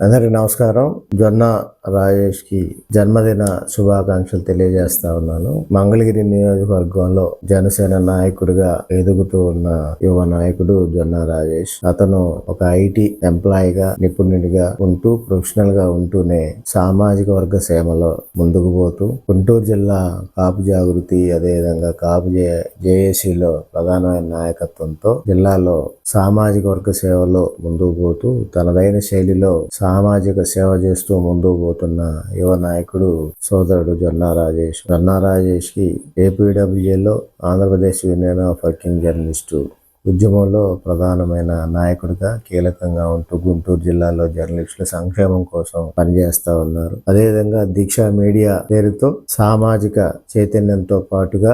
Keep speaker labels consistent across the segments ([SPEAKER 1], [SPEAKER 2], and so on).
[SPEAKER 1] అందరికి నమస్కారం. జొన్న రాజేష్ కి జన్మదిన శుభాకాంక్షలు తెలియజేస్తా ఉన్నాను. మంగళగిరి నియోజకవర్గంలో జనసేన నాయకుడిగా ఎదుగుతూ ఉన్న యువ నాయకుడు జొన్న రాజేష్. అతను ఒక ఐటీ ఎంప్లాయీగా నిపుణుడిగా ఉంటూ ప్రొఫెషనల్ గా ఉంటూనే సామాజిక వర్గ సేవలో ముందుకు పోతూ గుంటూరు జిల్లా కాపు జాగృతి అదేవిధంగా కాపు జేఏసీలో ప్రధానమైన నాయకత్వంతో జిల్లాలో సామాజిక వర్గ సేవలో ముందుకు పోతూ తనదైన శైలిలో సామాజిక సేవ చేస్తూ ముందుకు పోతున్న యువ నాయకుడు సోదరుడు జొన్న రాజేష్. జొన్న రాజేష్ కి ఏపీడబ్ల్యూఏలో Andhra Pradesh union of working journalist ఉద్యమంలో ప్రధానమైన నాయకుడిగా కీలకంగా ఉంటూ గుంటూరు జిల్లాలో జర్నలిస్టుల సంక్షేమం కోసం పనిచేస్తా ఉన్నారు. అదేవిధంగా దీక్ష మీడియా పేరుతో సామాజిక చైతన్యంతో పాటుగా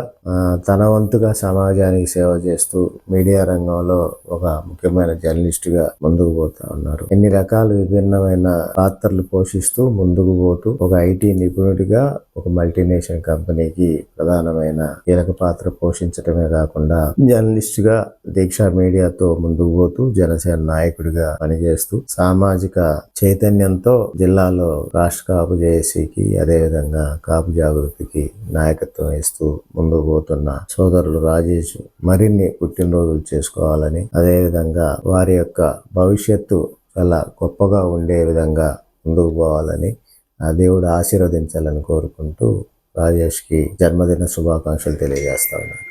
[SPEAKER 1] తన వంతుగా సమాజానికి సేవ చేస్తూ మీడియా రంగంలో ఒక ముఖ్యమైన జర్నలిస్టుగా ముందుకు పోతా ఉన్నారు. ఎన్ని రకాల విభిన్నమైన పాత్రలు పోషిస్తూ ముందుకు పోతూ ఒక ఐటీ నిపుణుడిగా ఒక మల్టీనేషనల్ కంపెనీకి ప్రధానమైన కీలక పాత్ర పోషించడమే కాకుండా జర్నలిస్ట్ గా దీక్ష మీడియాతో ముందుకు పోతూ జనసేన నాయకుడిగా పనిచేస్తూ సామాజిక చైతన్యంతో జిల్లాలో రాష్ట్ర కాపు జేఏసీకి అదేవిధంగా కాపు జాగృతికి నాయకత్వం ఇస్తూ ముందుకు పోతున్న సోదరుడు రాజేష్ మరిన్ని పుట్టినరోజులు చేసుకోవాలని అదేవిధంగా వారి యొక్క భవిష్యత్తు చాలా గొప్పగా ఉండే విధంగా ముందుకు పోవాలని ఆ దేవుడు ఆశీర్వదించాలని కోరుకుంటూ రాజేష్కి జన్మదిన శుభాకాంక్షలు తెలియజేస్తా ఉన్నాను.